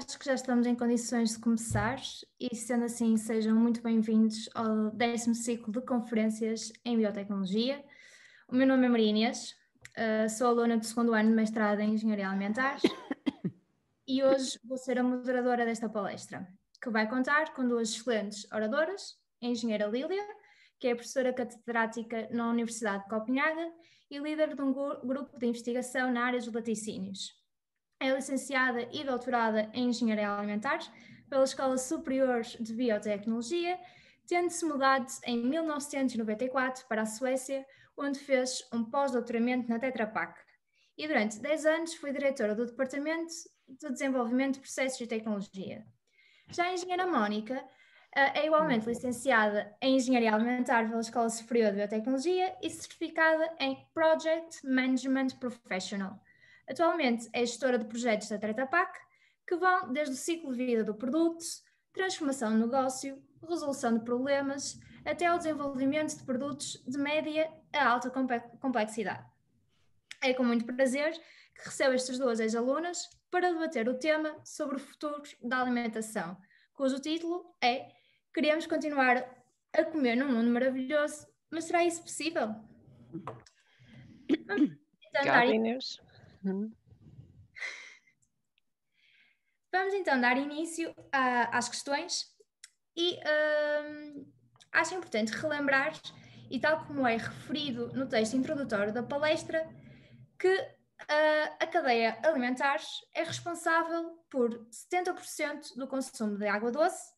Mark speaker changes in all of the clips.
Speaker 1: acho que já estamos em condições de começar e, sendo assim, sejam muito bem-vindos ao 10º ciclo de conferências em Biotecnologia. O meu nome é Maria Inês, sou aluna do 2º ano de mestrado em Engenharia Alimentar e hoje vou ser a moderadora desta palestra, que vai contar com duas excelentes oradoras, a engenheira Lília, que é professora catedrática na Universidade de Copenhaga e líder de um grupo de investigação na área dos laticínios. É licenciada e doutorada em Engenharia Alimentar pela Escola Superior de Biotecnologia, tendo-se mudado em 1994 para a Suécia, onde fez um pós-doutoramento na Tetra Pak. E durante 10 anos foi diretora do Departamento de Desenvolvimento de Processos e Tecnologia. Já a engenheira Mónica é igualmente licenciada em Engenharia Alimentar pela Escola Superior de Biotecnologia e certificada em Project Management Professional. Atualmente é gestora de projetos da Tetra Pak, que vão desde o ciclo de vida do produto, transformação de negócio, resolução de problemas, até ao desenvolvimento de produtos de média a alta complexidade. É com muito prazer que recebo estas duas ex-alunas para debater o tema sobre o futuro da alimentação, cujo título é Queremos continuar a comer num mundo maravilhoso, mas será isso possível?
Speaker 2: Obrigada, Inês.
Speaker 1: Vamos então dar início às questões e acho importante relembrar, e tal como é referido no texto introdutório da palestra, que a cadeia alimentar é responsável por 70% do consumo de água doce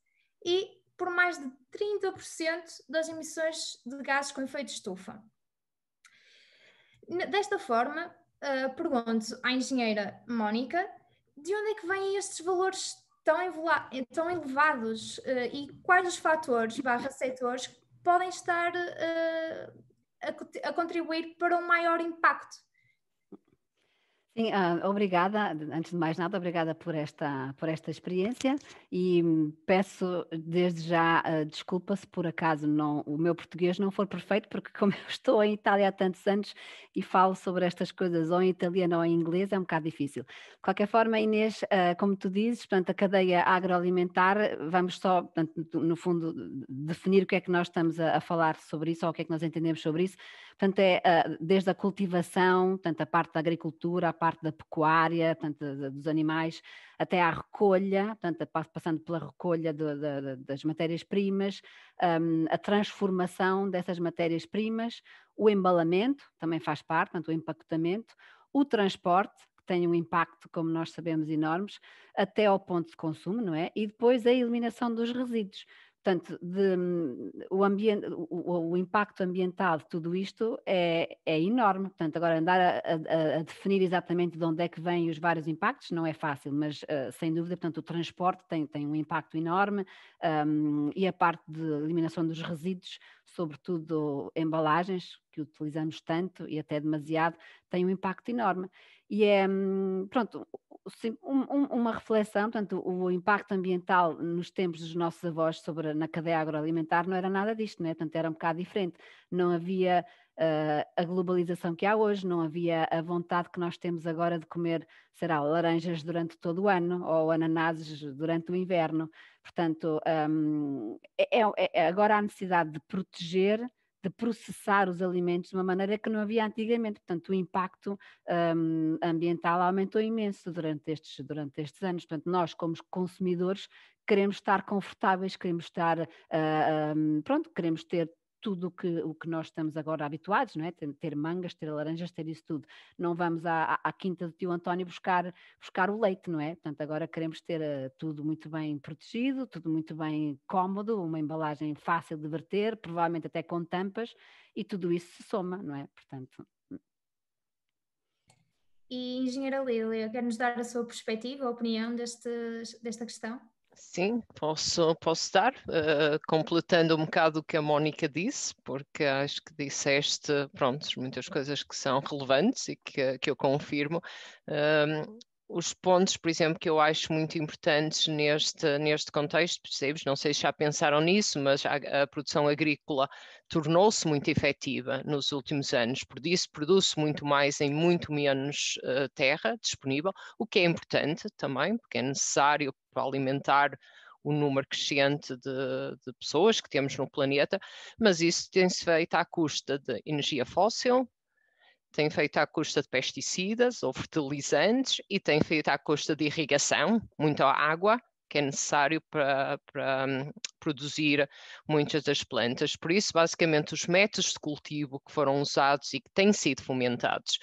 Speaker 1: e por mais de 30% das emissões de gases com efeito de estufa. Desta forma, pergunto à engenheira Mónica, de onde é que vêm estes valores tão elevados e quais os fatores / setores podem estar a contribuir para um maior impacto?
Speaker 3: Sim, obrigada, antes de mais nada, obrigada por esta experiência e peço desde já desculpa se por acaso o meu português não for perfeito, porque como eu estou em Itália há tantos anos e falo sobre estas coisas ou em italiano ou em inglês, é um bocado difícil. De qualquer forma, Inês, como tu dizes, portanto, a cadeia agroalimentar, vamos só, portanto, no fundo, definir o que é que nós estamos a falar sobre isso ou o que é que nós entendemos sobre isso. Portanto, é desde a cultivação, portanto, a parte da agricultura, a parte da pecuária, portanto, dos animais, até à recolha, portanto, passando pela recolha das matérias-primas, a transformação dessas matérias-primas, o embalamento, também faz parte, portanto, o empacotamento, o transporte, que tem um impacto, como nós sabemos, enormes, até ao ponto de consumo, não é? E depois a eliminação dos resíduos. Portanto, o impacto ambiental de tudo isto é enorme. Portanto, agora andar a definir exatamente de onde é que vêm os vários impactos não é fácil, mas sem dúvida, portanto, o transporte tem um impacto enorme e a parte de eliminação dos resíduos, sobretudo embalagens, que utilizamos tanto e até demasiado, tem um impacto enorme. E é, pronto, uma reflexão, portanto, o impacto ambiental nos tempos dos nossos avós na cadeia agroalimentar não era nada disto, né? Portanto, era um bocado diferente. Não havia a globalização que há hoje, não havia a vontade que nós temos agora de comer, será, laranjas durante todo o ano ou ananases durante o inverno. Portanto, agora há necessidade de proteger, de processar os alimentos de uma maneira que não havia antigamente. Portanto, o impacto ambiental aumentou imenso durante estes anos. Portanto, nós, como consumidores, queremos estar confortáveis, queremos estar, queremos ter tudo o que nós estamos agora habituados, não é? Ter mangas, ter laranjas, ter isso tudo. Não vamos à quinta do tio António buscar o leite, não é? Portanto, agora queremos ter tudo muito bem protegido, tudo muito bem cómodo, uma embalagem fácil de verter, provavelmente até com tampas, e tudo isso se soma, não é? Portanto...
Speaker 1: E, engenheira Lília, quer-nos dar a sua perspectiva, a opinião desta questão?
Speaker 2: Sim, posso dar, completando um bocado o que a Mónica disse, porque acho que disseste, pronto, muitas coisas que são relevantes e que eu confirmo. os pontos, por exemplo, que eu acho muito importantes neste contexto, percebes? Não sei se já pensaram nisso, mas a produção agrícola tornou-se muito efetiva nos últimos anos, por isso produz-se muito mais em muito menos terra disponível, o que é importante também, porque é necessário para alimentar o número crescente de pessoas que temos no planeta, mas isso tem-se feito à custa de energia fóssil, tem feito à custa de pesticidas ou fertilizantes e tem feito à custa de irrigação, muita água que é necessário para produzir muitas das plantas. Por isso, basicamente, os métodos de cultivo que foram usados e que têm sido fomentados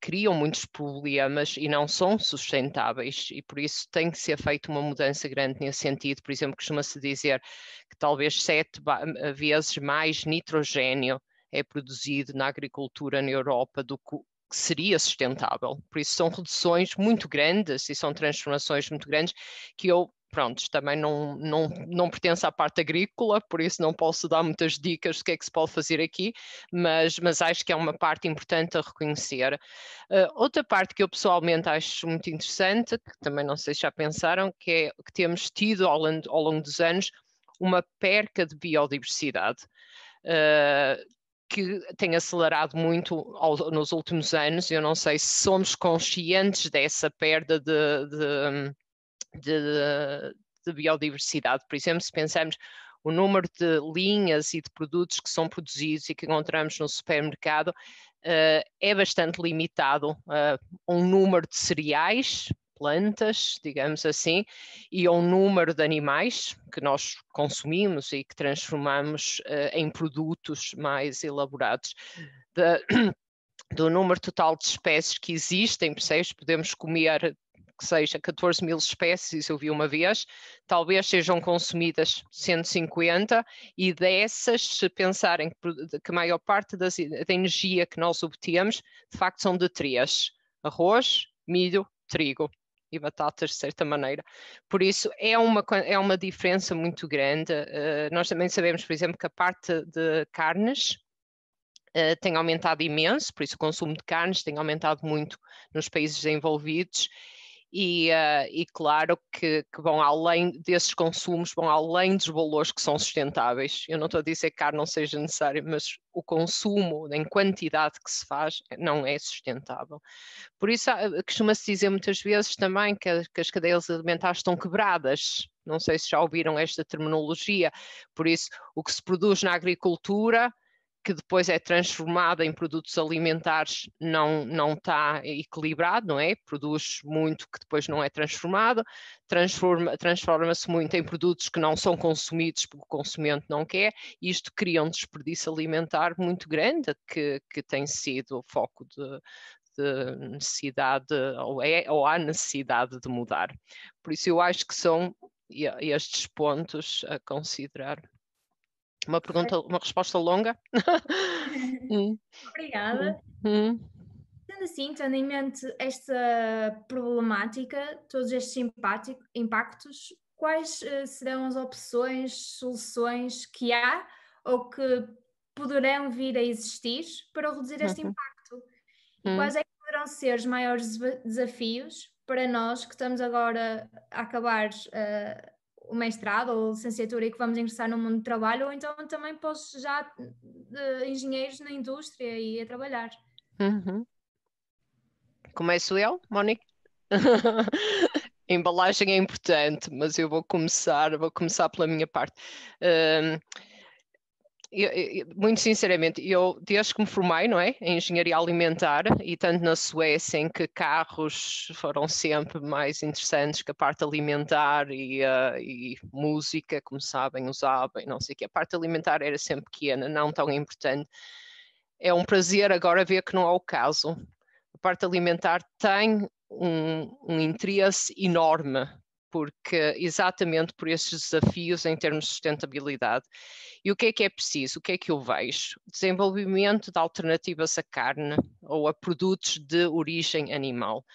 Speaker 2: criam muitos problemas e não são sustentáveis, e por isso tem que ser feita uma mudança grande nesse sentido. Por exemplo, costuma-se dizer que talvez 7 vezes mais nitrogênio é produzido na agricultura na Europa do que seria sustentável. Por isso são reduções muito grandes e são transformações muito grandes que eu, pronto, também não pertenço à parte agrícola, por isso não posso dar muitas dicas do que é que se pode fazer aqui, mas acho que é uma parte importante a reconhecer. Outra parte que eu pessoalmente acho muito interessante, que também não sei se já pensaram, que é que temos tido ao longo dos anos uma perca de biodiversidade. Que tem acelerado muito nos últimos anos. Eu não sei se somos conscientes dessa perda de biodiversidade. Por exemplo, se pensarmos o número de linhas e de produtos que são produzidos e que encontramos no supermercado, é bastante limitado a um número de cereais, plantas, digamos assim, e a um número de animais que nós consumimos e que transformamos em produtos mais elaborados. Do número total de espécies que existem, percebes? Podemos comer, que seja 14 mil espécies, eu vi uma vez, talvez sejam consumidas 150, e dessas, se pensarem que a maior parte da energia que nós obtemos, de facto são de 3: arroz, milho, trigo e batatas, de certa maneira. Por isso, é uma diferença muito grande. Nós também sabemos, por exemplo, que a parte de carnes tem aumentado imenso, por isso o consumo de carnes tem aumentado muito nos países desenvolvidos, e claro que vão além desses consumos, vão além dos valores que são sustentáveis. Eu não estou a dizer que carne não seja necessária, mas o consumo em quantidade que se faz não é sustentável. Por isso costuma-se dizer muitas vezes também que as cadeias alimentares estão quebradas. Não sei se já ouviram esta terminologia. Por isso, o que se produz na agricultura, que depois é transformada em produtos alimentares, não está equilibrado, não é? Produz muito que depois não é transformado, transforma-se muito em produtos que não são consumidos porque o consuminte não quer, e isto cria um desperdício alimentar muito grande que tem sido o foco de necessidade, ou há necessidade de mudar. Por isso eu acho que são estes pontos a considerar. Uma resposta longa?
Speaker 1: Obrigada. Sendo assim, tendo em mente esta problemática, todos estes impactos, quais serão as opções, soluções que há ou que poderão vir a existir para reduzir este impacto? E quais é que poderão ser os maiores desafios para nós que estamos agora a acabar o mestrado ou a licenciatura e que vamos ingressar no mundo do trabalho, ou então também para os já engenheiros na indústria e a trabalhar?
Speaker 2: Começo eu, Mónica? A embalagem é importante, mas eu vou começar pela minha parte. Muito sinceramente, eu desde que me formei, não é, em engenharia alimentar, e tanto na Suécia, em que carros foram sempre mais interessantes que a parte alimentar, e música, como sabem, usava e não sei o que, a parte alimentar era sempre pequena, não tão importante. É um prazer agora ver que não é o caso. A parte alimentar tem um interesse enorme, porque exatamente por esses desafios em termos de sustentabilidade. E o que é preciso? O que é que eu vejo? Desenvolvimento de alternativas à carne ou a produtos de origem animal.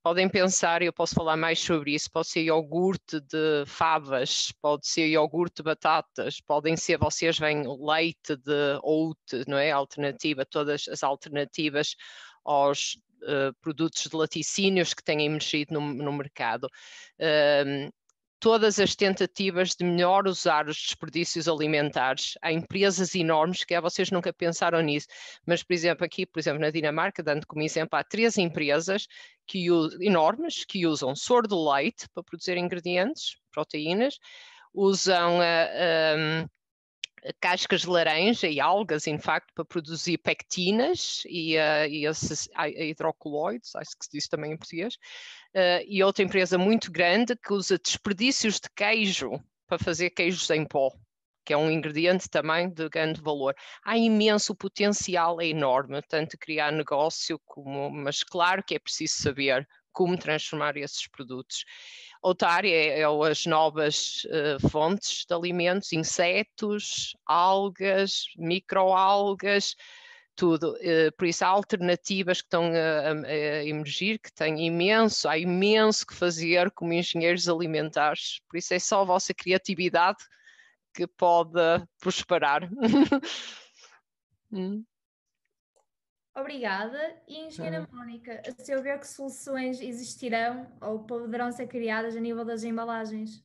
Speaker 2: Podem pensar, eu posso falar mais sobre isso, pode ser iogurte de favas, pode ser iogurte de batatas, podem ser, vocês veem leite de oat, não é? Alternativa, todas as alternativas produtos de laticínios que têm emergido no mercado. Todas as tentativas de melhor usar os desperdícios alimentares. Há empresas enormes que vocês nunca pensaram nisso, mas, por exemplo, na Dinamarca, dando como exemplo, há 3 empresas enormes que usam soro de leite para produzir ingredientes, proteínas, usam cascas de laranja e algas, em facto, para produzir pectinas e hidrocoloides, acho que se diz também em português, e outra empresa muito grande que usa desperdícios de queijo para fazer queijos em pó, que é um ingrediente também de grande valor. Há imenso potencial, é enorme, tanto criar negócio mas claro que é preciso saber como transformar esses produtos. Outra área é as novas fontes de alimentos, insetos, algas, microalgas, tudo. Por isso há alternativas que estão a emergir, que há imenso que fazer como engenheiros alimentares. Por isso é só a vossa criatividade que pode prosperar.
Speaker 1: Obrigada. E, engenheira Mónica, a seu ver, que soluções existirão ou poderão ser criadas a nível das embalagens?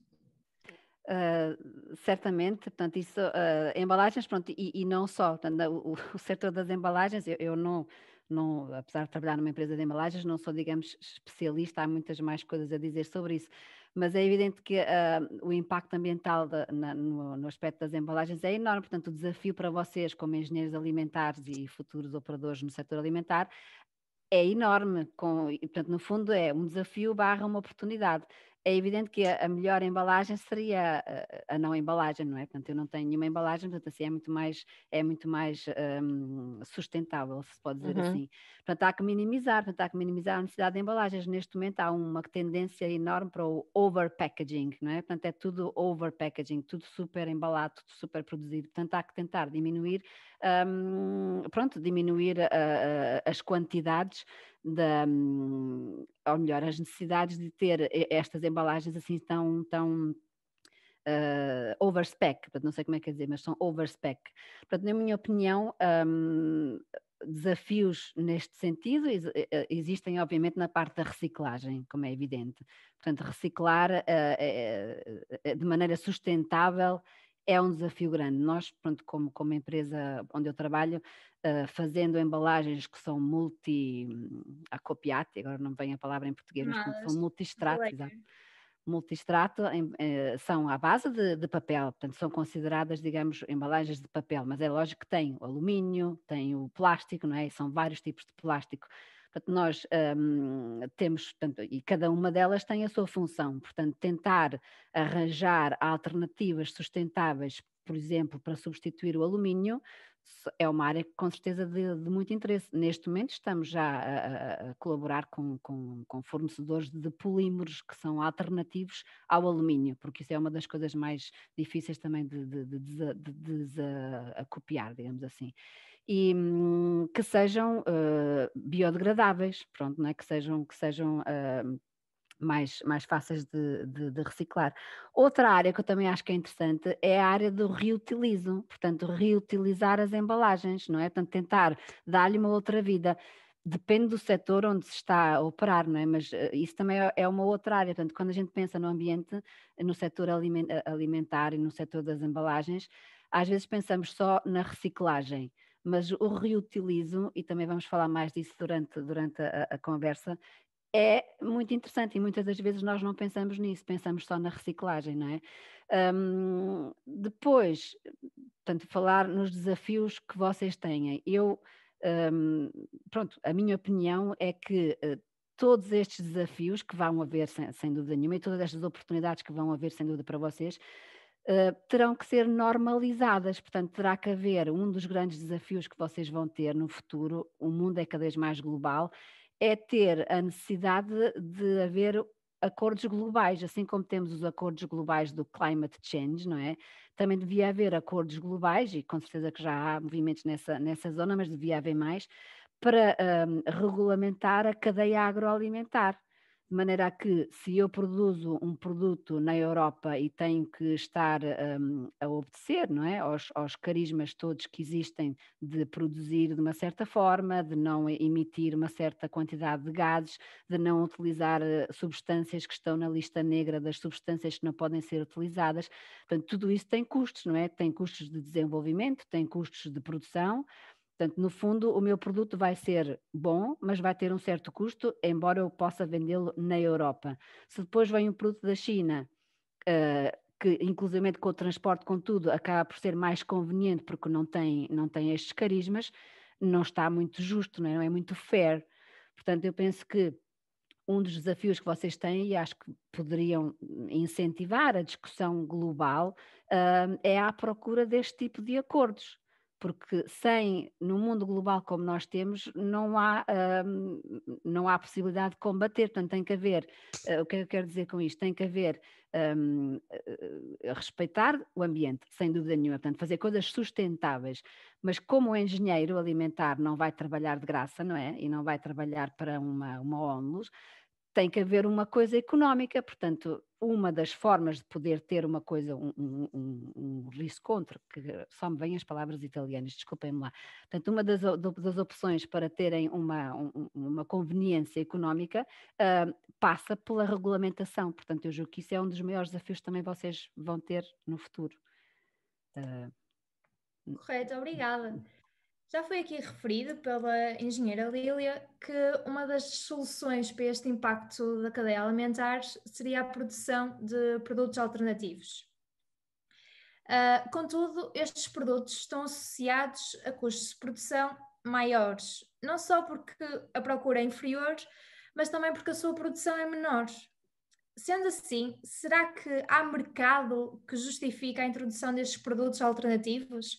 Speaker 3: Certamente, portanto, isso, embalagens, pronto, e não só, portanto, o setor das embalagens, eu não, apesar de trabalhar numa empresa de embalagens, não sou, digamos, especialista, há muitas mais coisas a dizer sobre isso, mas é evidente que o impacto ambiental no aspecto das embalagens é enorme, portanto, o desafio para vocês, como engenheiros alimentares e futuros operadores no setor alimentar, é enorme, e, portanto, no fundo é um desafio / uma oportunidade. É evidente que a melhor embalagem seria a não embalagem, não é? Portanto, eu não tenho nenhuma embalagem, portanto, assim é muito mais sustentável, se pode dizer assim. Portanto, há que minimizar a necessidade de embalagens. Neste momento há uma tendência enorme para o overpackaging, não é? Portanto, é tudo overpackaging, tudo super embalado, tudo super produzido. Portanto, há que tentar diminuir as quantidades ou melhor, as necessidades de ter estas embalagens assim tão overspec, portanto, não sei como é que é dizer, mas são overspec. Portanto, na minha opinião, desafios neste sentido existem, obviamente, na parte da reciclagem, como é evidente. Portanto, reciclar de maneira sustentável é um desafio grande. Nós, pronto, como empresa onde eu trabalho, fazendo embalagens que são multi-acopiati, agora não vem a palavra em português, mas são multistrato, exato. Multistrato são à base de papel, portanto são consideradas, digamos, embalagens de papel, mas é lógico que tem o alumínio, tem o plástico, não é? São vários tipos de plástico. Portanto, nós temos, portanto, e cada uma delas tem a sua função, portanto, tentar arranjar alternativas sustentáveis, por exemplo, para substituir o alumínio, é uma área com certeza de muito interesse. Neste momento estamos já a colaborar com fornecedores de polímeros que são alternativos ao alumínio, porque isso é uma das coisas mais difíceis também de desacopiar, digamos assim. E que sejam biodegradáveis, pronto, não é? Que sejam mais fáceis de reciclar. Outra área que eu também acho que é interessante é a área do reutilizo, portanto, reutilizar as embalagens, não é? Portanto, tentar dar-lhe uma outra vida. Depende do setor onde se está a operar, não é? Mas isso também é uma outra área. Portanto, quando a gente pensa no ambiente, no setor alimentar e no setor das embalagens, às vezes pensamos só na reciclagem, mas o reutilizo, e também vamos falar mais disso durante a conversa, é muito interessante e muitas das vezes nós não pensamos nisso, pensamos só na reciclagem, não é? Depois, portanto, falar nos desafios que vocês têm. Pronto, a minha opinião é que todos estes desafios que vão haver, sem dúvida nenhuma, e todas estas oportunidades que vão haver, sem dúvida, para vocês, terão que ser normalizadas, portanto terá que haver um dos grandes desafios que vocês vão ter no futuro, o mundo é cada vez mais global, é ter a necessidade de haver acordos globais, assim como temos os acordos globais do climate change, não é? Também devia haver acordos globais, e com certeza que já há movimentos nessa zona, mas devia haver mais, para regulamentar a cadeia agroalimentar. de maneira a que, se eu produzo um produto na Europa e tenho que estar a obedecer, não é, aos carismas todos que existem de produzir de uma certa forma, de não emitir uma certa quantidade de gases, de não utilizar substâncias que estão na lista negra das substâncias que não podem ser utilizadas. Portanto, tudo isso tem custos, não é? Tem custos de desenvolvimento, tem custos de produção. Portanto, no fundo, o meu produto vai ser bom, mas vai ter um certo custo, embora eu possa vendê-lo na Europa. Se depois vem um produto da China, que inclusivamente com o transporte, com tudo, acaba por ser mais conveniente porque não tem estes carismas, não está muito justo, não é muito fair. Portanto, eu penso que um dos desafios que vocês têm, e acho que poderiam incentivar a discussão global, é a procura deste tipo de acordos. Porque no mundo global como nós temos, não há possibilidade de combater. Portanto, tem que haver, o que é que eu quero dizer com isto? Tem que haver respeitar o ambiente, sem dúvida nenhuma. Portanto, fazer coisas sustentáveis. Mas como o engenheiro alimentar não vai trabalhar de graça, não é? E não vai trabalhar para uma ONLUS, tem que haver uma coisa económica. Portanto, uma das formas de poder ter uma coisa, um riscontro, que só me vêm as palavras italianas, desculpem-me lá. Portanto, uma das opções para terem uma conveniência económica passa pela regulamentação. Portanto, eu julgo que isso é um dos maiores desafios que também vocês vão ter no futuro.
Speaker 1: Correto, obrigada. Já foi aqui referido pela engenheira Lília que uma das soluções para este impacto da cadeia alimentar seria a produção de produtos alternativos. Contudo, estes produtos estão associados a custos de produção maiores, não só porque a procura é inferior, mas também porque a sua produção é menor. Sendo assim, será que há mercado que justifica a introdução destes produtos alternativos?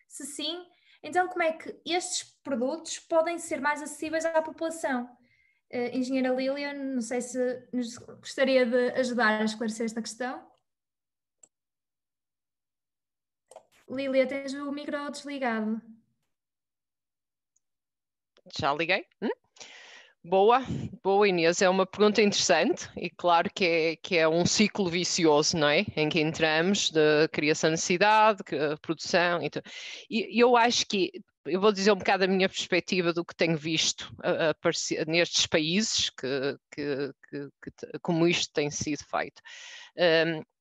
Speaker 1: Se sim, então como é que estes produtos podem ser mais acessíveis à população? Engenheira Lília, não sei se nos gostaria de ajudar a esclarecer esta questão. Lília, tens o micro desligado.
Speaker 2: Já liguei? Boa, Inês, é uma pergunta interessante e claro que é um ciclo vicioso, não é? Em que entramos de criação de necessidade, produção e eu acho que, eu vou dizer um bocado a minha perspectiva do que tenho visto aparecer nestes países como isto tem sido feito.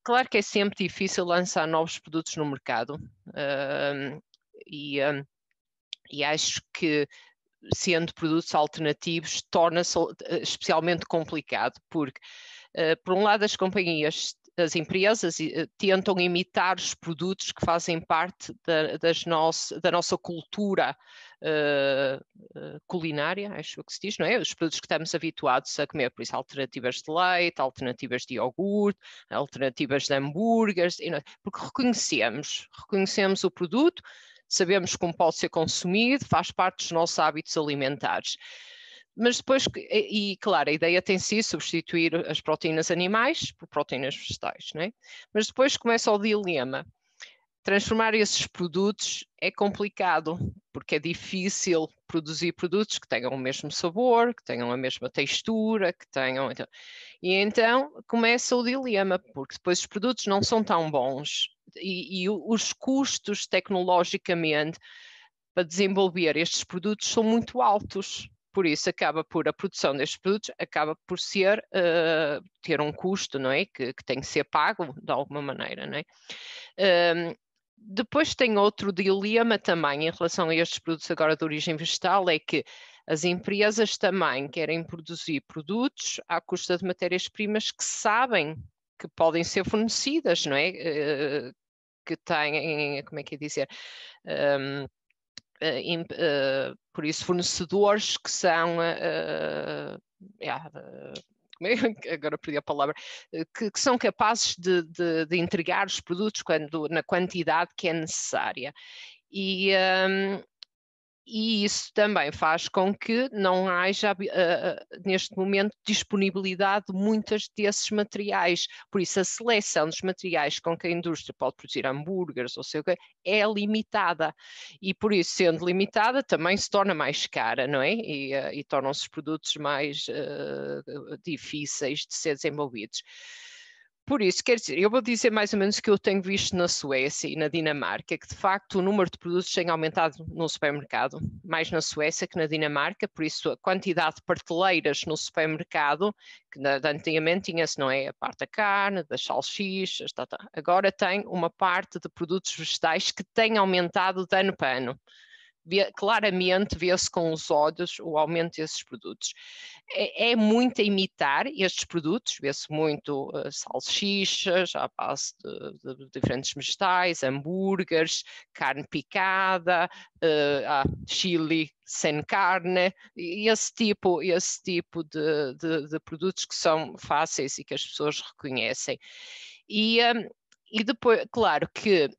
Speaker 2: Claro que é sempre difícil lançar novos produtos no mercado e acho que sendo produtos alternativos, torna-se especialmente complicado, porque, por um lado, as empresas tentam imitar os produtos que fazem parte da nossa cultura culinária, acho que se diz, não é? Os produtos que estamos habituados a comer, por isso, alternativas de leite, alternativas de iogurte, alternativas de hambúrgueres, porque reconhecemos o produto, sabemos como pode ser consumido, faz parte dos nossos hábitos alimentares. Mas depois, e claro, a ideia tem sido substituir as proteínas animais por proteínas vegetais, não é? Mas depois começa o dilema. Transformar esses produtos é complicado, porque é difícil produzir produtos que tenham o mesmo sabor, que tenham a mesma textura, que tenham... E então começa o dilema, porque depois os produtos não são tão bons e os custos tecnologicamente para desenvolver estes produtos são muito altos. Por isso a produção destes produtos acaba por ter um custo, não é? Que tem que ser pago de alguma maneira, não é? Depois tem outro dilema também em relação a estes produtos agora de origem vegetal, é que as empresas também querem produzir produtos à custa de matérias-primas que sabem que podem ser fornecidas, não é? Que têm, como é que é dizer? Por isso, fornecedores que são agora perdi a palavra, que são capazes de entregar os produtos na quantidade que é necessária. E isso também faz com que não haja, neste momento, disponibilidade de muitos desses materiais. Por isso, a seleção dos materiais com que a indústria pode produzir hambúrgueres ou sei o quê, é limitada. E por isso, sendo limitada, também se torna mais cara, não é? E tornam-se os produtos mais difíceis de ser desenvolvidos. Por isso, quer dizer, eu vou dizer mais ou menos o que eu tenho visto na Suécia e na Dinamarca, que de facto o número de produtos tem aumentado no supermercado, mais na Suécia que na Dinamarca, por isso a quantidade de prateleiras no supermercado, que antigamente tinha-se, não é, a parte da carne, das salsichas, agora tem uma parte de produtos vegetais que tem aumentado de ano para ano. Claramente vê-se com os olhos o aumento desses produtos. É muito a imitar estes produtos, vê-se muito salsichas à base de diferentes vegetais, hambúrgueres, carne picada, chili sem carne, e esse tipo de produtos que são fáceis e que as pessoas reconhecem. E depois, claro que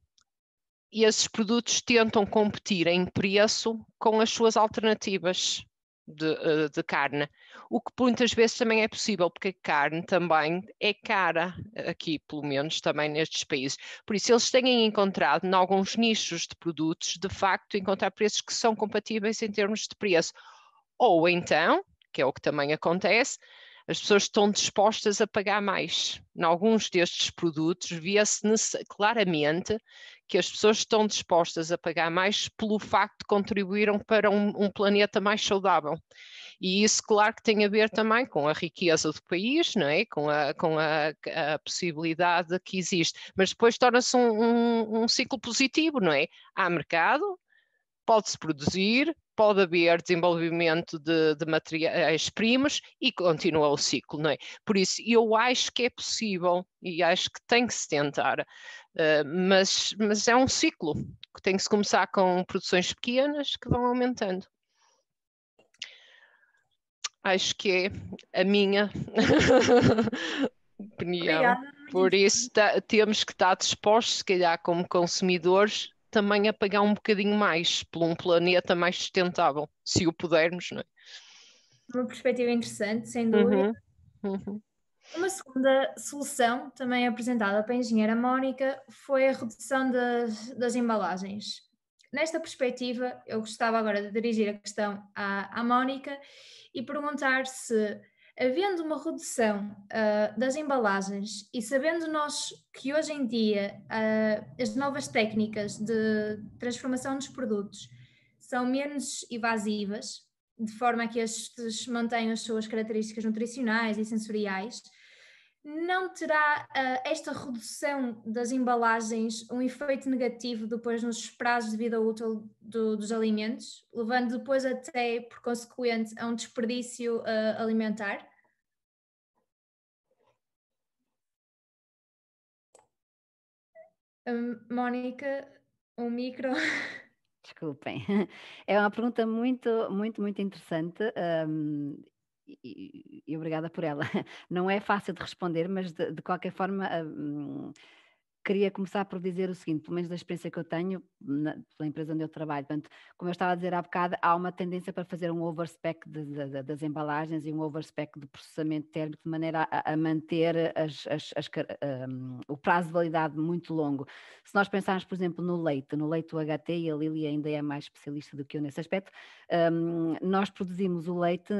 Speaker 2: esses produtos tentam competir em preço com as suas alternativas de carne, o que muitas vezes também é possível, porque a carne também é cara aqui, pelo menos também nestes países. Por isso, eles têm encontrado, em alguns nichos de produtos, de facto, encontrar preços que são compatíveis em termos de preço. Ou então, que é o que também acontece, as pessoas estão dispostas a pagar mais. Em alguns destes produtos, vê-se claramente que as pessoas estão dispostas a pagar mais pelo facto de contribuíram para um planeta mais saudável. E isso, claro, que tem a ver também com a riqueza do país, não é? Com a possibilidade que existe. Mas depois torna-se um ciclo positivo, não é? Há mercado, pode-se produzir, pode haver desenvolvimento de materiais-primos e continua o ciclo, não é? Por isso, eu acho que é possível e acho que tem que se tentar, mas é um ciclo que tem que se começar com produções pequenas que vão aumentando. Acho que é a minha opinião.
Speaker 1: Obrigada.
Speaker 2: Por isso, temos que estar dispostos, se calhar, como consumidores, também a pagar um bocadinho mais por um planeta mais sustentável, se o pudermos, não é?
Speaker 1: Uma perspectiva interessante, sem dúvida. Uma segunda solução, também apresentada pela engenheira Mónica, foi a redução das embalagens. Nesta perspectiva, eu gostava agora de dirigir a questão à Mónica e perguntar se, havendo uma redução das embalagens e sabendo nós que hoje em dia as novas técnicas de transformação dos produtos são menos evasivas, de forma a que estes mantenham as suas características nutricionais e sensoriais, não terá esta redução das embalagens um efeito negativo depois nos prazos de vida útil dos alimentos, levando depois até, por consequente, a um desperdício alimentar? Mónica, um micro.
Speaker 3: Desculpem, é uma pergunta muito interessante, e obrigada por ela. Não é fácil de responder, mas de qualquer forma queria começar por dizer o seguinte, pelo menos da experiência que eu tenho pela empresa onde eu trabalho. Portanto, como eu estava a dizer há bocado, há uma tendência para fazer um overspec das embalagens e um overspec do processamento térmico de maneira a manter o prazo de validade muito longo. Se nós pensarmos, por exemplo, no leite UHT, e a Lili ainda é mais especialista do que eu nesse aspecto, nós produzimos o leite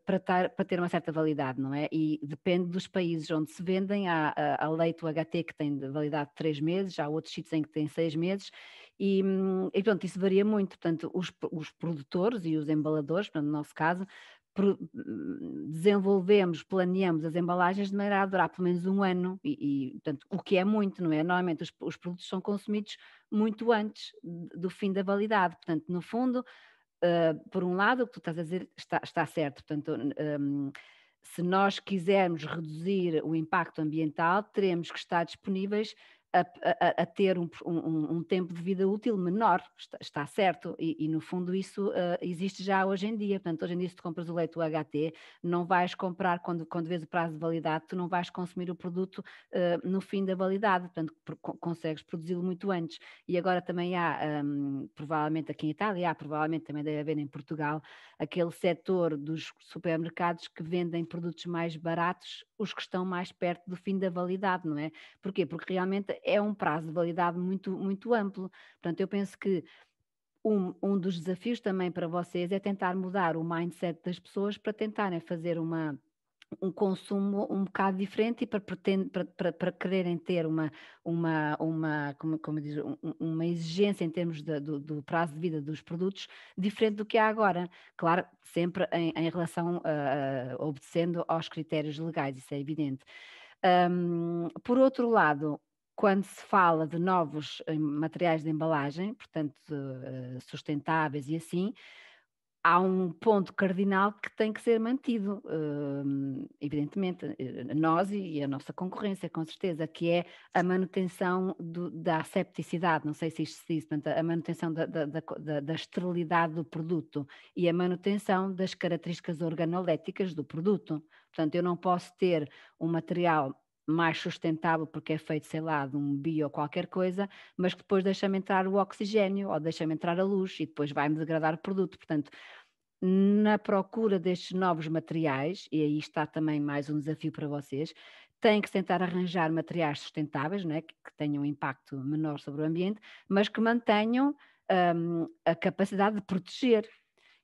Speaker 3: para ter uma certa validade, não é? E depende dos países onde se vendem, há leite UHT que tem de validade de 3 meses, há outros sítios em que tem 6 meses, e pronto, isso varia muito. Portanto, os produtores e os embaladores, portanto, no nosso caso, desenvolvemos, planeamos as embalagens de maneira a durar pelo menos um ano, portanto, o que é muito, não é? Normalmente os produtos são consumidos muito antes do fim da validade, portanto, no fundo, por um lado, o que tu estás a dizer está certo, portanto, se nós quisermos reduzir o impacto ambiental, teremos que estar disponíveis a ter um tempo de vida útil menor, está certo, e no fundo isso existe já hoje em dia. Portanto, hoje em dia, se tu compras o leite UHT, não vais comprar, quando vês o prazo de validade, tu não vais consumir o produto no fim da validade, portanto consegues produzi-lo muito antes. E agora também há, provavelmente aqui em Itália, provavelmente também deve haver em Portugal, aquele setor dos supermercados que vendem produtos mais baratos, os que estão mais perto do fim da validade, não é? Porquê? Porque realmente é um prazo de validade muito, muito amplo. Portanto, eu penso que um dos desafios também para vocês é tentar mudar o mindset das pessoas para tentarem fazer um consumo um bocado diferente e para quererem ter como diz, uma exigência em termos do prazo de vida dos produtos diferente do que há agora. Claro, sempre em relação obedecendo aos critérios legais, isso é evidente. Por outro lado, quando se fala de novos materiais de embalagem, portanto sustentáveis e assim, há um ponto cardinal que tem que ser mantido, evidentemente, nós e a nossa concorrência, com certeza, que é a manutenção da asepticidade, não sei se isto se diz, portanto, a manutenção da esterilidade do produto e a manutenção das características organoléticas do produto. Portanto, eu não posso ter um material mais sustentável porque é feito, sei lá, de um bio ou qualquer coisa, mas que depois deixa-me entrar o oxigênio ou deixa-me entrar a luz e depois vai-me degradar o produto. Portanto, na procura destes novos materiais, e aí está também mais um desafio para vocês, têm que tentar arranjar materiais sustentáveis, não é? que tenham um impacto menor sobre o ambiente, mas que mantenham a capacidade de proteger.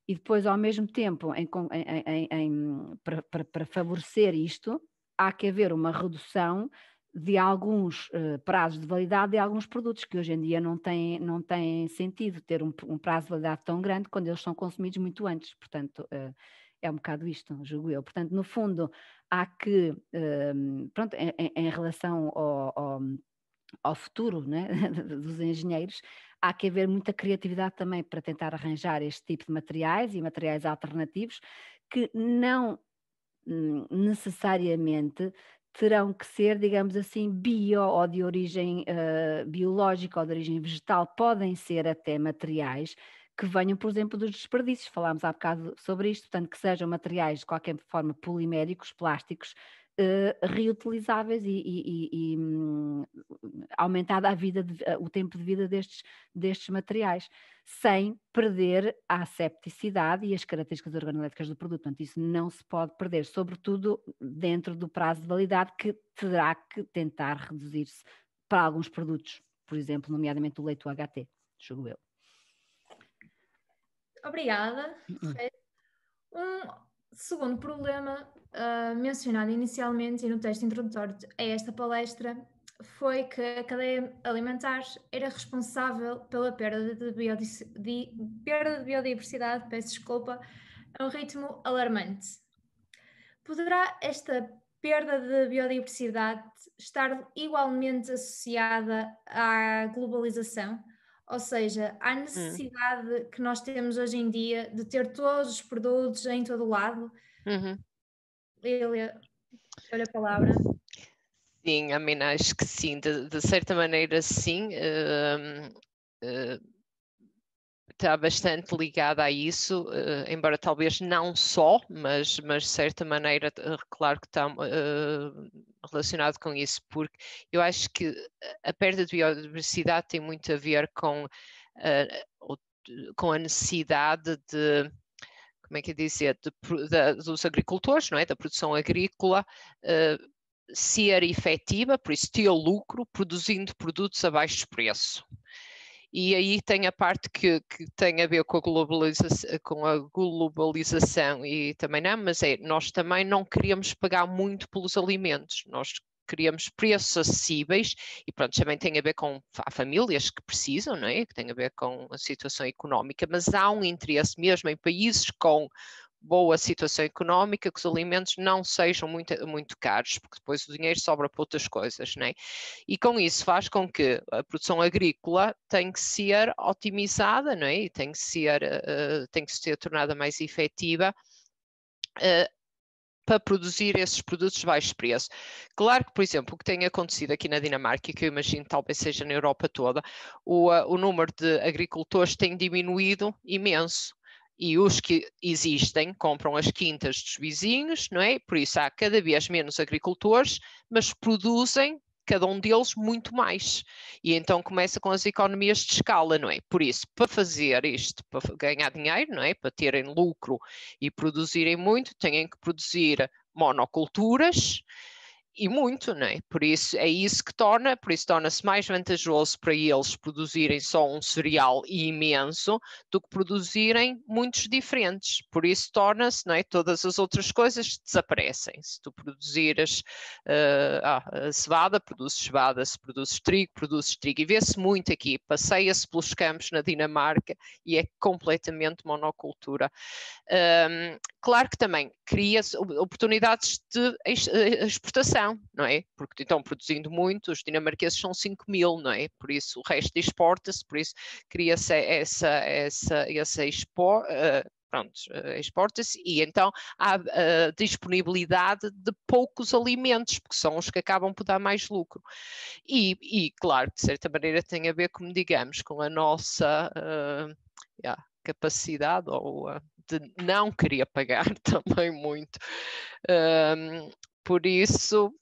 Speaker 3: E depois, ao mesmo tempo, para favorecer isto, há que haver uma redução de alguns prazos de validade de alguns produtos que hoje em dia não têm sentido ter um prazo de validade tão grande quando eles são consumidos muito antes. Portanto, é um bocado isto, julgo eu. Portanto, no fundo, há que, pronto, em relação ao futuro, né, dos engenheiros, há que haver muita criatividade também para tentar arranjar este tipo de materiais e materiais alternativos que não necessariamente terão que ser, digamos assim, bio ou de origem biológica ou de origem vegetal, podem ser até materiais que venham, por exemplo, dos desperdícios. Falámos há bocado sobre isto, portanto, que sejam materiais de qualquer forma poliméricos, plásticos, reutilizáveis e aumentada o tempo de vida destes materiais, sem perder a asepticidade e as características organoléticas do produto. Portanto, isso não se pode perder, sobretudo dentro do prazo de validade, que terá que tentar reduzir-se para alguns produtos, por exemplo, nomeadamente o leite UHT, julgo eu.
Speaker 1: Obrigada. Um segundo problema mencionado inicialmente e no texto introdutório a esta palestra foi que a cadeia alimentar era responsável pela perda de biodiversidade, peço desculpa, a um ritmo alarmante. Poderá esta perda de biodiversidade estar igualmente associada à globalização? Ou seja, à necessidade que nós temos hoje em dia de ter todos os produtos em todo o lado? Lília, olha a palavra.
Speaker 2: Sim, acho que sim, de certa maneira sim, está bastante ligada a isso, embora talvez não só, mas de certa maneira, claro que está relacionado com isso, porque eu acho que a perda de biodiversidade tem muito a ver com a necessidade de, como é que é dizer, dos agricultores, não é? Da produção agrícola, ser efetiva, por isso ter lucro, produzindo produtos a baixo preço. E aí tem a parte que tem a ver com a globalização e também não, mas nós também não queremos pagar muito pelos alimentos, nós queríamos preços acessíveis e pronto, também tem a ver com há famílias que precisam, não é? Que tem a ver com a situação económica, mas há um interesse mesmo em países com boa situação económica, que os alimentos não sejam muito caros, porque depois o dinheiro sobra para outras coisas, não é? E com isso faz com que a produção agrícola tem que ser otimizada, não é? E tem que ser tornada mais efetiva, para produzir esses produtos de baixo preço. Claro que, por exemplo, o que tem acontecido aqui na Dinamarca, e que eu imagino talvez seja na Europa toda, o número de agricultores tem diminuído imenso. E os que existem compram as quintas dos vizinhos, não é? Por isso há cada vez menos agricultores, mas produzem cada um deles muito mais. E então começa com as economias de escala, não é? Por isso, para fazer isto, para ganhar dinheiro, não é? Para terem lucro e produzirem muito, têm que produzir monoculturas e muito, não é? Por isso é isso que torna-se mais vantajoso para eles produzirem só um cereal imenso do que produzirem muitos diferentes. Por isso torna-se, não é? Todas as outras coisas desaparecem. Se tu produzires cevada, produzes cevada, se produzes trigo, e vê-se muito aqui, passeia-se pelos campos na Dinamarca e é completamente monocultura. Claro que também cria-se oportunidades de exportação, não é? Porque estão produzindo muito, os dinamarqueses são 5.000, não é? Por isso o resto exporta-se, por isso cria-se exporta-se e então há disponibilidade de poucos alimentos, porque são os que acabam por dar mais lucro. E claro, de certa maneira tem a ver, como digamos, com a nossa capacidade ou de não querer pagar também muito. Por isso,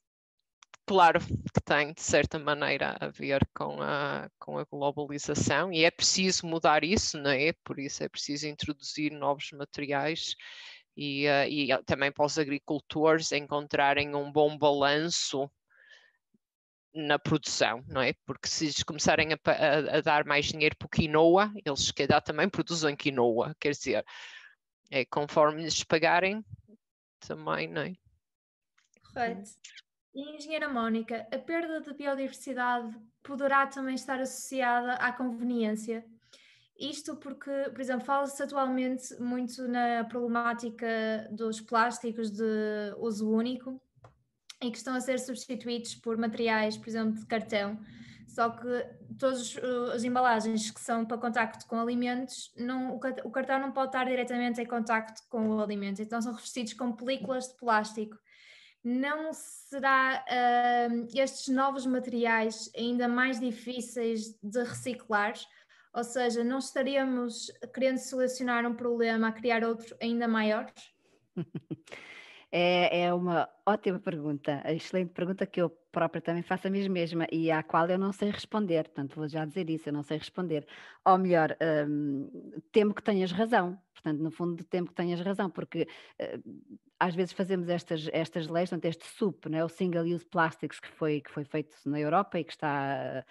Speaker 2: claro que tem, de certa maneira, a ver com a globalização e é preciso mudar isso, não é? Por isso é preciso introduzir novos materiais e também para os agricultores encontrarem um bom balanço na produção, não é? Porque se eles começarem a dar mais dinheiro para o quinoa, eles se calhar também produzem quinoa, quer dizer, é conforme lhes pagarem também, não é?
Speaker 1: Correto. E, engenheira Mónica, a perda de biodiversidade poderá também estar associada à conveniência? Isto porque, por exemplo, fala-se atualmente muito na problemática dos plásticos de uso único e que estão a ser substituídos por materiais, por exemplo, de cartão. Só que todas as embalagens que são para contacto com alimentos, o cartão não pode estar diretamente em contacto com o alimento, então são revestidos com películas de plástico. Não será estes novos materiais ainda mais difíceis de reciclar? Ou seja, não estaríamos querendo solucionar um problema a criar outro ainda maior?
Speaker 3: É uma ótima pergunta, a excelente pergunta que eu própria também faço a mim mesma e à qual eu não sei responder, portanto vou já dizer isso, eu não sei responder. Ou melhor, temo que tenhas razão, portanto no fundo temo que tenhas razão, porque às vezes fazemos estas leis, portanto este SUP, né, o Single Use Plastics que foi feito na Europa e que está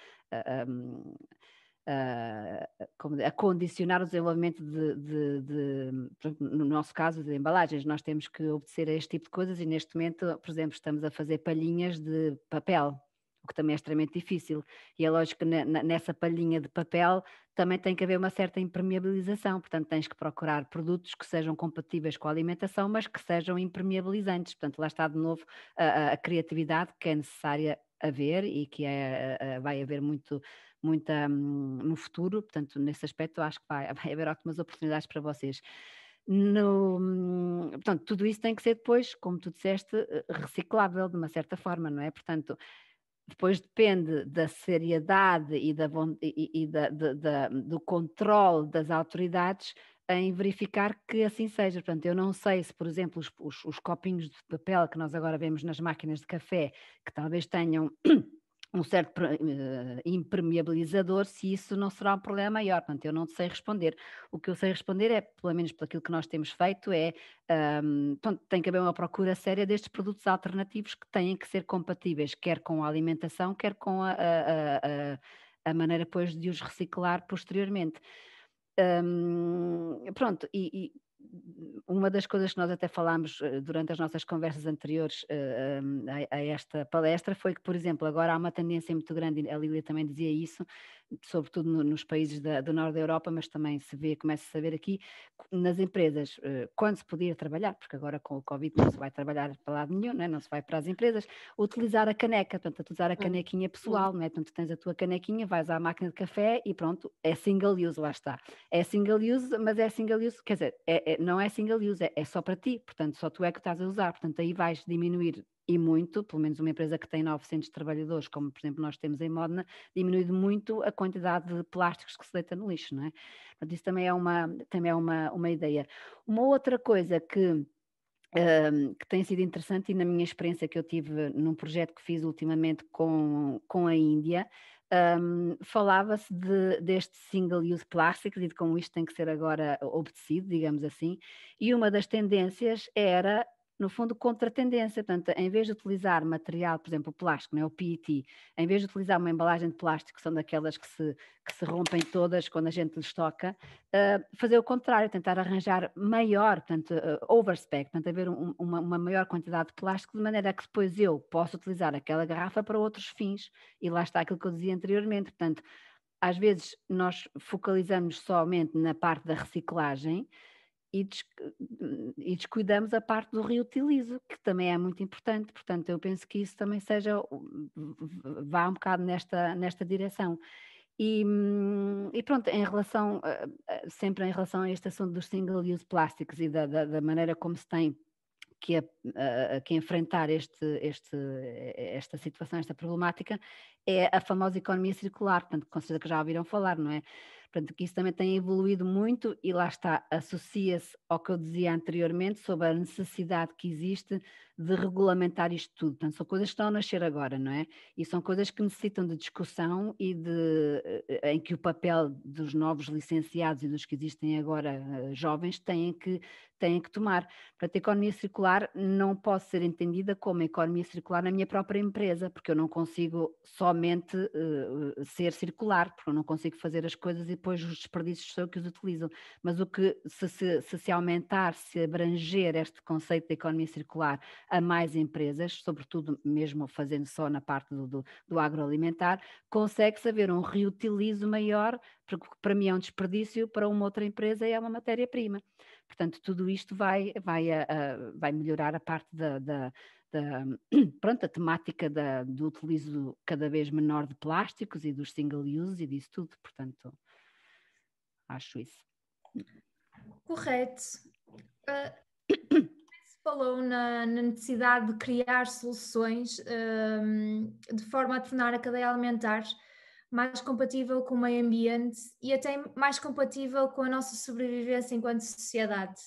Speaker 3: a condicionar o desenvolvimento no nosso caso, de embalagens. Nós temos que obedecer a este tipo de coisas e neste momento, por exemplo, estamos a fazer palhinhas de papel, o que também é extremamente difícil. E é lógico que nessa palhinha de papel também tem que haver uma certa impermeabilização, portanto tens que procurar produtos que sejam compatíveis com a alimentação, mas que sejam impermeabilizantes. Portanto, lá está de novo a criatividade que é necessária haver e que vai haver muita no futuro, portanto nesse aspecto acho que vai haver ótimas oportunidades para vocês. Portanto, tudo isso tem que ser depois, como tu disseste, reciclável de uma certa forma, não é? Portanto, depois depende da seriedade e do controle das autoridades em verificar que assim seja. Portanto, eu não sei se, por exemplo, os copinhos de papel que nós agora vemos nas máquinas de café, que talvez tenham um certo impermeabilizador, se isso não será um problema maior. Portanto, eu não sei responder. O que eu sei responder é, pelo menos por aquilo que nós temos feito, portanto, tem que haver uma procura séria destes produtos alternativos que têm que ser compatíveis, quer com a alimentação, quer com a maneira depois de os reciclar posteriormente. Pronto, e uma das coisas que nós até falámos durante as nossas conversas anteriores a esta palestra foi que, por exemplo, agora há uma tendência muito grande, a Lília também dizia isso, sobretudo nos países do norte da Europa, mas também começa-se a ver aqui nas empresas, quando se podia trabalhar, porque agora com o Covid não se vai trabalhar para lado nenhum, não se vai para as empresas, utilizar a caneca, portanto, utilizar a canequinha pessoal, não é? Portanto, tens a tua canequinha, vais à máquina de café e pronto, é single use, lá está. É single use, mas é single use, quer dizer, não é single use, é só para ti, portanto, só tu é que estás a usar, portanto, aí vais diminuir e muito, pelo menos uma empresa que tem 900 trabalhadores, como por exemplo nós temos em Modena, diminui muito a quantidade de plásticos que se deita no lixo, não é? Portanto, isso também é uma ideia. Uma outra coisa que tem sido interessante, e na minha experiência que eu tive num projeto que fiz ultimamente com a Índia, falava-se deste single-use plastics e de como isto tem que ser agora obedecido, digamos assim, e uma das tendências era, no fundo, contra a tendência. Portanto, em vez de utilizar material, por exemplo, o plástico, não é? O PET, em vez de utilizar uma embalagem de plástico, que são daquelas que se rompem todas quando a gente lhes toca, fazer o contrário, tentar arranjar maior, portanto, overspec, portanto, haver uma maior quantidade de plástico, de maneira que depois eu possa utilizar aquela garrafa para outros fins. E lá está aquilo que eu dizia anteriormente, portanto, às vezes nós focalizamos somente na parte da reciclagem e descuidamos a parte do reutilizo, que também é muito importante. Portanto, eu penso que isso também vá um bocado nesta direção. E pronto, sempre em relação a este assunto dos single-use plastics e da maneira como se tem que enfrentar esta situação, esta problemática, é a famosa economia circular, portanto, com certeza que já ouviram falar, não é? Portanto, que isso também tem evoluído muito e lá está, associa-se ao que eu dizia anteriormente sobre a necessidade que existe de regulamentar isto tudo. Portanto, são coisas que estão a nascer agora, não é? E são coisas que necessitam de discussão e em que o papel dos novos licenciados e dos que existem agora jovens têm que tomar. Portanto, a economia circular não pode ser entendida como a economia circular na minha própria empresa, porque eu não consigo somente ser circular, porque eu não consigo fazer as coisas e depois os desperdícios são eu que os utilizam. Mas o que se aumentar, se abranger este conceito da economia circular a mais empresas, sobretudo mesmo fazendo só na parte do agroalimentar, consegue-se haver um reutilizo maior, porque para mim é um desperdício, para uma outra empresa é uma matéria-prima. Portanto, tudo isto vai melhorar a parte pronto, a temática do utilizo cada vez menor de plásticos e dos single use e disso tudo. Portanto, acho isso.
Speaker 1: Correto. Se falou na necessidade de criar soluções de forma a tornar a cadeia alimentar mais compatível com o meio ambiente e até mais compatível com a nossa sobrevivência enquanto sociedade.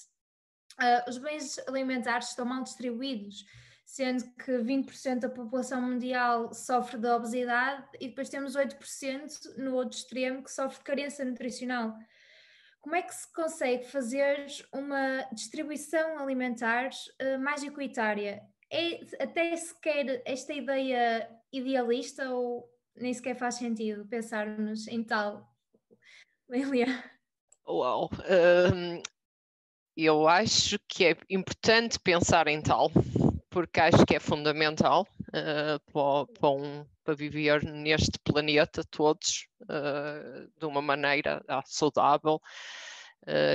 Speaker 1: Os bens alimentares estão mal distribuídos, sendo que 20% da população mundial sofre de obesidade e depois temos 8% no outro extremo que sofre de carência nutricional. Como é que se consegue fazer uma distribuição alimentar mais equitária? É até sequer esta ideia idealista ou nem sequer faz sentido pensarmos em tal? Lilia?
Speaker 2: Uau! Eu acho que é importante pensar em tal, porque acho que é fundamental para viver neste planeta todos de uma maneira saudável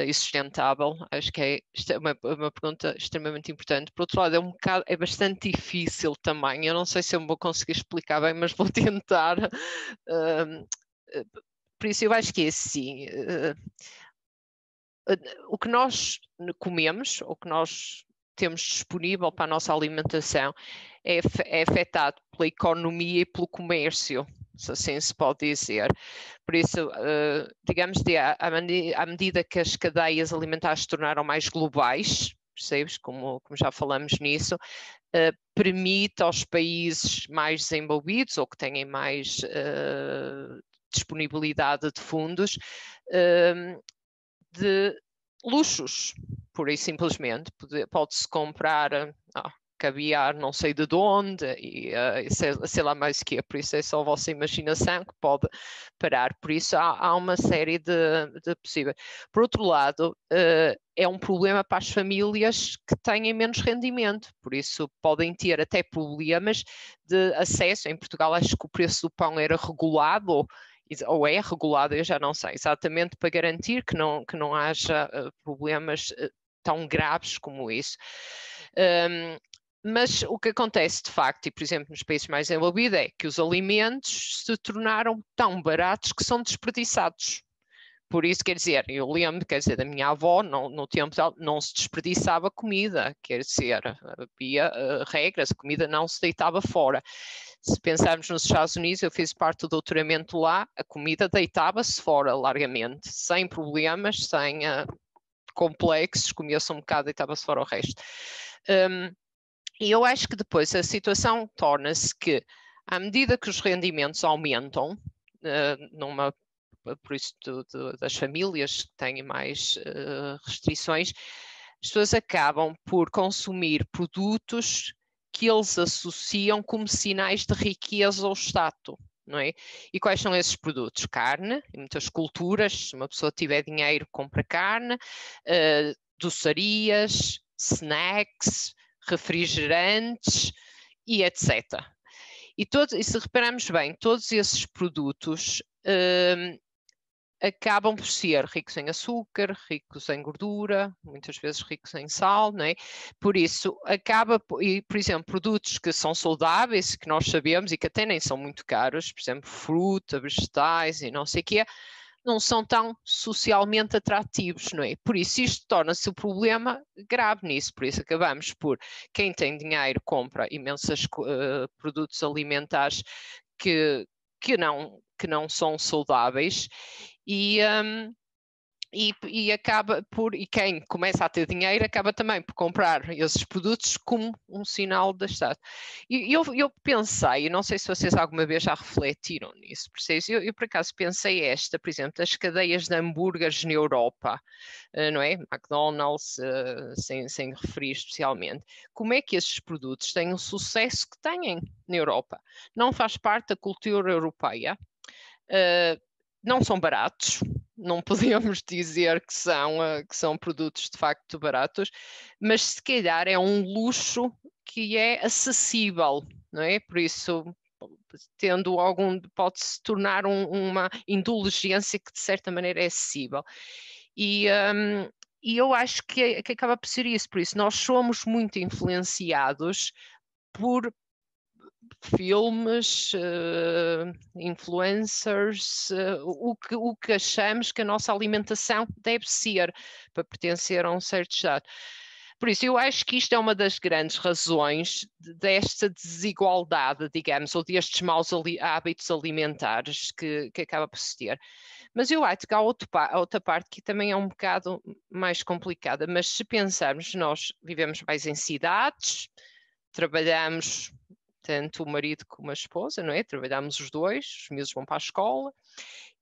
Speaker 2: e sustentável. Acho que é uma pergunta extremamente importante. Por outro lado, é bastante difícil também. Eu não sei se eu me vou conseguir explicar bem, mas vou tentar. Por isso, eu acho que é assim. O que nós comemos, o que nós temos disponível para a nossa alimentação é afetado pela economia e pelo comércio, se assim se pode dizer. Por isso, digamos, à medida que as cadeias alimentares se tornaram mais globais, percebes, como já falamos nisso, permite aos países mais desenvolvidos ou que tenham mais disponibilidade de fundos de luxos, pura e simplesmente. Pode-se comprar caviar não sei de onde e sei lá mais o que é, por isso é só a vossa imaginação que pode parar. Por isso há uma série de possíveis. Por outro lado, é um problema para as famílias que têm menos rendimento, por isso podem ter até problemas de acesso. Em Portugal acho que o preço do pão era regulado ou é regulado, eu já não sei, exatamente para garantir que não haja problemas tão graves como isso. Mas o que acontece de facto, e por exemplo nos países mais desenvolvidos, é que os alimentos se tornaram tão baratos que são desperdiçados. Por isso, quer dizer, eu lembro, quer dizer, da minha avó, no tempo dela, não se desperdiçava comida, quer dizer, havia regras, a comida não se deitava fora. Se pensarmos nos Estados Unidos, eu fiz parte do doutoramento lá, a comida deitava-se fora largamente, sem problemas, sem complexos, comia-se um bocado, deitava-se fora o resto. E eu acho que depois a situação torna-se que, à medida que os rendimentos aumentam, por isso das famílias que têm mais restrições, as pessoas acabam por consumir produtos que eles associam como sinais de riqueza ou status, não é? E quais são esses produtos? Carne, em muitas culturas, se uma pessoa tiver dinheiro, compra carne, doçarias, snacks, refrigerantes e etc. E se repararmos bem, todos esses produtos acabam por ser ricos em açúcar, ricos em gordura, muitas vezes ricos em sal, não é? Por isso, por exemplo, produtos que são saudáveis, que nós sabemos e que até nem são muito caros, por exemplo, fruta, vegetais e não sei o quê, não são tão socialmente atrativos, não é? Por isso, isto torna-se o problema grave nisso. Por isso, acabamos por, quem tem dinheiro compra imensos produtos alimentares que não são saudáveis e quem começa a ter dinheiro acaba também por comprar esses produtos como um sinal da status. E eu pensei, não sei se vocês alguma vez já refletiram nisso, percebes? Eu por acaso pensei por exemplo, das cadeias de hambúrgueres na Europa, não é? McDonald's, sem referir especialmente. Como é que esses produtos têm o sucesso que têm na Europa? Não faz parte da cultura europeia. Não são baratos, não podemos dizer que são produtos de facto baratos, mas se calhar é um luxo que é acessível, não é? Por isso, pode-se tornar uma indulgência que de certa maneira é acessível. E eu acho que acaba por ser isso, por isso nós somos muito influenciados por filmes, influencers, o que achamos que a nossa alimentação deve ser para pertencer a um certo estado. Por isso, eu acho que isto é uma das grandes razões desta desigualdade, digamos, ou destes maus hábitos alimentares que acaba por se ter. Mas eu acho que há outra parte que também é um bocado mais complicada, mas se pensarmos, nós vivemos mais em cidades, trabalhamos tanto o marido como a esposa, não é? Trabalhamos os dois, os miúdos vão para a escola,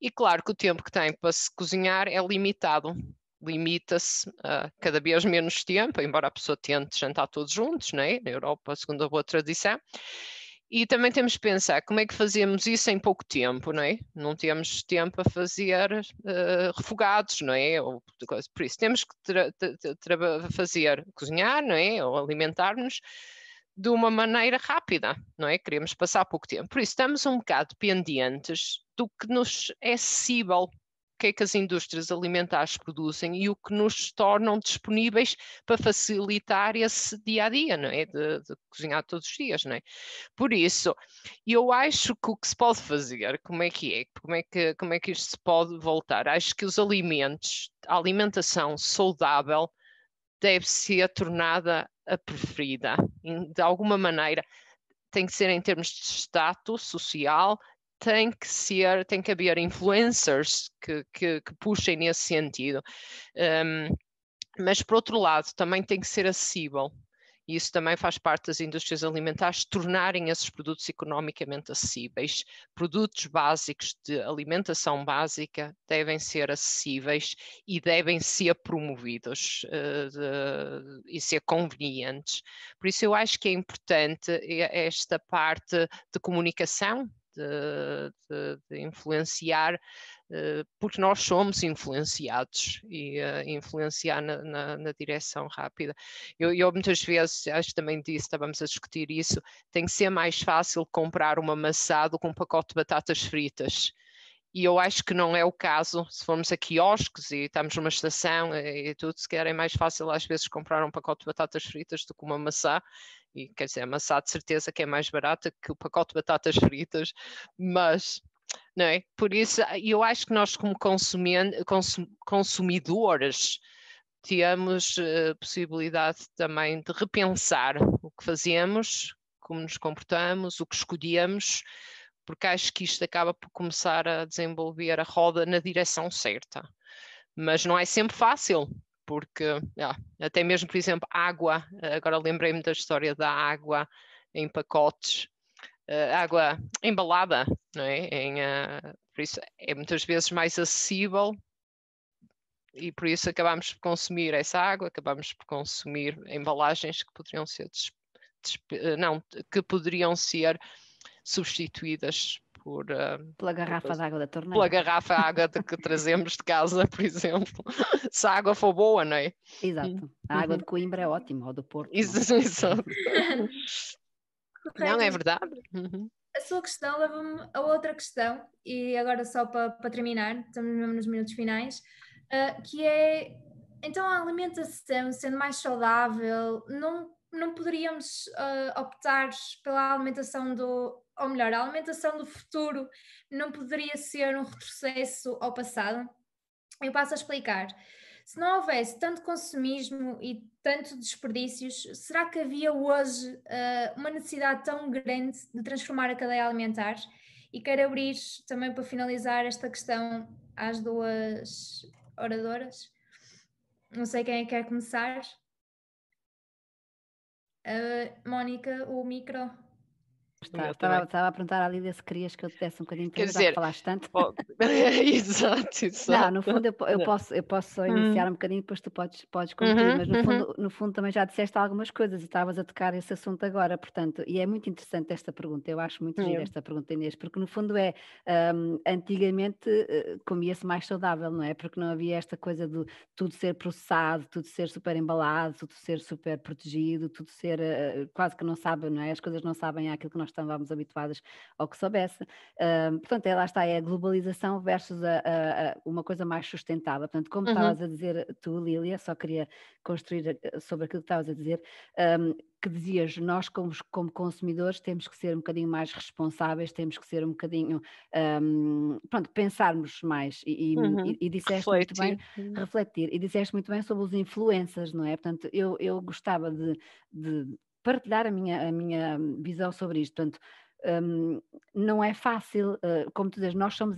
Speaker 2: e claro que o tempo que tem para se cozinhar é limitado. Limita-se a cada vez menos tempo, embora a pessoa tente jantar todos juntos, não é? Na Europa, segundo a boa tradição. E também temos que pensar como é que fazemos isso em pouco tempo, não é? Não temos tempo a fazer refogados, não é? Por isso temos que cozinhar, não é? Ou alimentar-nos de uma maneira rápida, não é? Queremos passar pouco tempo. Por isso estamos um bocado dependentes do que nos é acessível, o que é que as indústrias alimentares produzem e o que nos tornam disponíveis para facilitar esse dia-a-dia, não é? De cozinhar todos os dias, não é? Por isso, eu acho que o que se pode fazer, como é que isto se pode voltar? Acho que os alimentos, a alimentação saudável deve ser tornada a preferida. De alguma maneira, tem que ser em termos de status social, tem que haver influencers que puxem nesse sentido. Mas, por outro lado, também tem que ser acessível. E isso também faz parte das indústrias alimentares tornarem esses produtos economicamente acessíveis. Produtos básicos de alimentação básica devem ser acessíveis e devem ser promovidos e ser convenientes. Por isso eu acho que é importante esta parte de comunicação, de influenciar, porque nós somos influenciados e influenciar na direção rápida. Eu muitas vezes, acho que também disse, estávamos a discutir isso, tem que ser mais fácil comprar uma maçã do que um pacote de batatas fritas. E eu acho que não é o caso se formos a quiosques e estamos numa estação e tudo, se calhar é mais fácil às vezes comprar um pacote de batatas fritas do que uma maçã. E quer dizer, a maçã de certeza que é mais barata que o pacote de batatas fritas, mas não é? Por isso, eu acho que nós como consumidores temos possibilidade também de repensar o que fazemos, como nos comportamos, o que escolhemos, porque acho que isto acaba por começar a desenvolver a roda na direção certa. Mas não é sempre fácil, porque até mesmo, por exemplo, água, agora lembrei-me da história da água em pacotes, água embalada, não é? Por isso é muitas vezes mais acessível e por isso acabamos por consumir essa água, acabamos por consumir embalagens que poderiam ser que poderiam ser substituídas
Speaker 3: pela garrafa de água da torneira.
Speaker 2: Pela garrafa de água que trazemos de casa, por exemplo. Se a água for boa, não é?
Speaker 3: Exato. A água de Coimbra é ótima, ou do Porto.
Speaker 2: Exato. Não, é verdade.
Speaker 1: A sua questão leva-me a outra questão, e agora só para terminar, estamos mesmo nos minutos finais, que é, então a alimentação sendo mais saudável, não poderíamos optar pela alimentação ou melhor, a alimentação do futuro não poderia ser um retrocesso ao passado? Eu passo a explicar. Se não houvesse tanto consumismo e tanto desperdícios, será que havia hoje uma necessidade tão grande de transformar a cadeia alimentar? E quero abrir também para finalizar esta questão às duas oradoras. Não sei quem é que quer começar. Mónica, o micro.
Speaker 3: Estava a perguntar à Lídia se querias que eu te desse um bocadinho de tempo, já que falaste tanto.
Speaker 2: Exato.
Speaker 3: Não, no fundo eu posso só iniciar um bocadinho, depois tu podes concluir, mas no fundo também já disseste algumas coisas e estavas a tocar esse assunto agora, portanto, e é muito interessante esta pergunta, eu acho muito gira esta pergunta, Inês, porque no fundo antigamente comia-se mais saudável, não é? Porque não havia esta coisa de tudo ser processado, tudo ser super embalado, tudo ser super protegido, tudo ser quase que não sabe, não é? As coisas não sabem aquilo que nós estávamos habituadas ao que soubesse. Portanto, lá está, é a globalização versus uma coisa mais sustentável. Portanto, como estavas a dizer tu, Lília, só queria construir sobre aquilo que estavas a dizer, que dizias, nós como consumidores temos que ser um bocadinho mais responsáveis, temos que ser um bocadinho, pensarmos mais e disseste muito bem, refletir, e disseste muito bem sobre os influencers, não é? Portanto, eu gostava de partilhar a minha visão sobre isto. Portanto, não é fácil, como tu dizes, nós somos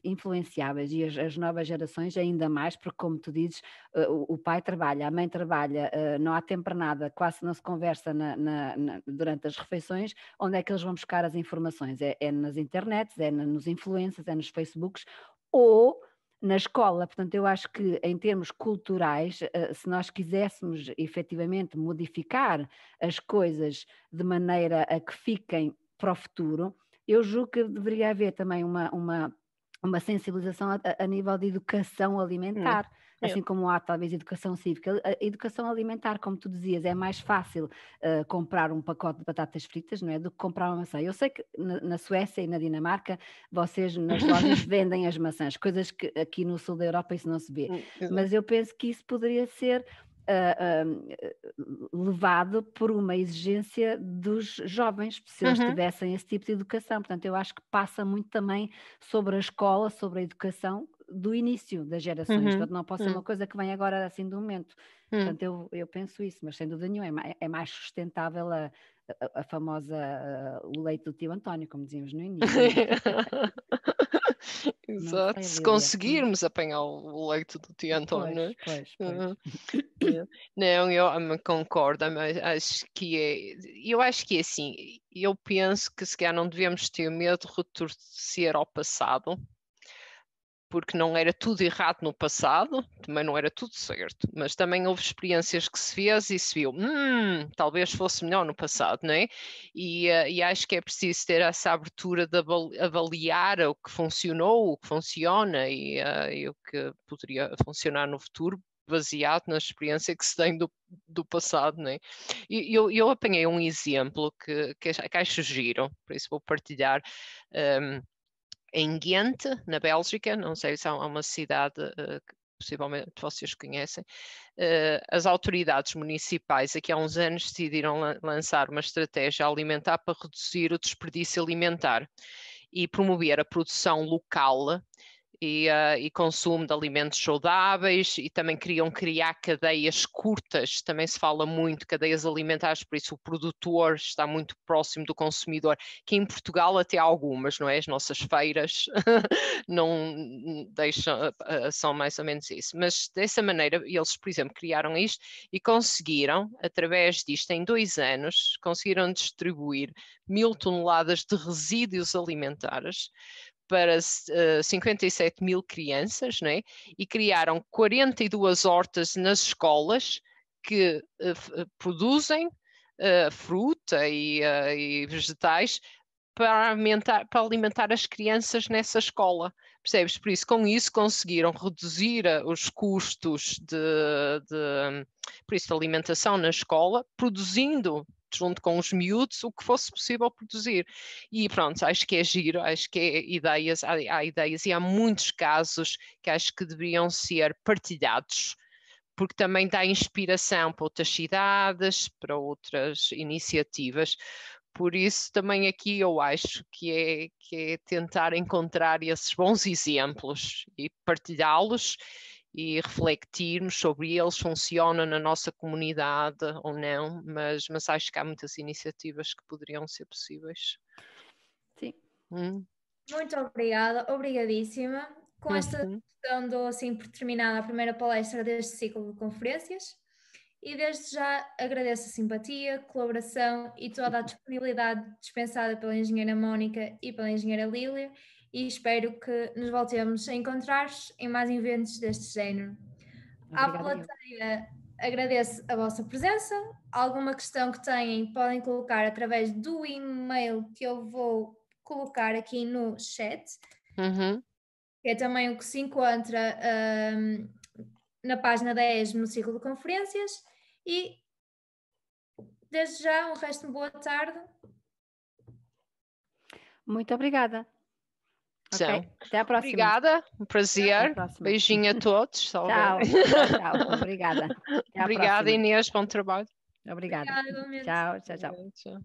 Speaker 3: influenciáveis e as novas gerações ainda mais, porque como tu dizes, o pai trabalha, a mãe trabalha, não há tempo para nada, quase não se conversa durante as refeições. Onde é que eles vão buscar as informações? É nas internets, é nos influencers, é nos Facebooks ou na escola. Portanto, eu acho que em termos culturais, se nós quiséssemos efetivamente modificar as coisas de maneira a que fiquem para o futuro, eu julgo que deveria haver também uma sensibilização a nível de educação alimentar, assim como há talvez educação cívica. A educação alimentar, como tu dizias, é mais fácil comprar um pacote de batatas fritas, não é, do que comprar uma maçã. Eu sei que na Suécia e na Dinamarca, vocês nas lojas vendem as maçãs, coisas que aqui no sul da Europa isso não se vê. Mas eu penso que isso poderia ser levado por uma exigência dos jovens, se eles tivessem esse tipo de educação. Portanto, eu acho que passa muito também sobre a escola, sobre a educação do início das gerações. Portanto, não pode ser uma coisa que vem agora assim de um momento. Portanto, eu penso isso, mas sem dúvida nenhuma é mais sustentável a famosa o leite do tio António, como dizíamos no início.
Speaker 2: Exato, se conseguirmos apanhar o leite do tio António.
Speaker 3: Pois.
Speaker 2: Não, eu concordo, mas eu acho que é assim, eu penso que se calhar não devemos ter medo de retorcer ao passado, porque não era tudo errado no passado, também não era tudo certo, mas também houve experiências que se fez e se viu, talvez fosse melhor no passado, não é? E acho que é preciso ter essa abertura de avaliar o que funcionou, o que funciona e o que poderia funcionar no futuro, baseado na experiência que se tem do passado, não é? Eu apanhei um exemplo que acho giro, por isso vou partilhar. em Ghent, na Bélgica, não sei se há uma cidade que possivelmente vocês conhecem, as autoridades municipais aqui há uns anos decidiram lançar uma estratégia alimentar para reduzir o desperdício alimentar e promover a produção local e consumo de alimentos saudáveis, e também queriam criar cadeias curtas, também se fala muito, cadeias alimentares, por isso o produtor está muito próximo do consumidor, que em Portugal até há algumas, não é? As nossas feiras não deixam, são mais ou menos isso, mas dessa maneira eles, por exemplo, criaram isto e conseguiram, através disto, em 2 anos, conseguiram distribuir 1000 toneladas de resíduos alimentares para 57 mil crianças, né? E criaram 42 hortas nas escolas que produzem fruta e vegetais para alimentar as crianças nessa escola. Percebes? Por isso, com isso conseguiram reduzir os custos por isso, de alimentação na escola, produzindo junto com os miúdos o que fosse possível produzir. E pronto, acho que é giro, acho que é ideias, há ideias e há muitos casos que acho que deveriam ser partilhados, porque também dá inspiração para outras cidades, para outras iniciativas. Por isso também aqui eu acho que é tentar encontrar esses bons exemplos e partilhá-los e refletirmos sobre eles, funcionam na nossa comunidade ou não, mas acho que há muitas iniciativas que poderiam ser possíveis.
Speaker 3: Sim.
Speaker 1: Muito obrigada, obrigadíssima. Com esta questão dou assim por terminada a primeira palestra deste ciclo de conferências e desde já agradeço a simpatia, colaboração e toda a disponibilidade dispensada pela engenheira Mónica e pela engenheira Lília, e espero que nos voltemos a encontrar em mais eventos deste género. À plateia, agradeço a vossa presença. Alguma questão que tenham podem colocar através do e-mail que eu vou colocar aqui no chat, que é também o que se encontra na página 10 no ciclo de conferências. E desde já um resto de boa tarde.
Speaker 3: Muito obrigada. Okay. Até à próxima.
Speaker 2: Obrigada, um prazer. Beijinho a todos.
Speaker 3: Tchau. Tchau. Obrigada.
Speaker 2: Obrigada, Inês. Bom trabalho.
Speaker 3: Obrigada.
Speaker 1: Obrigada,
Speaker 3: Tchau.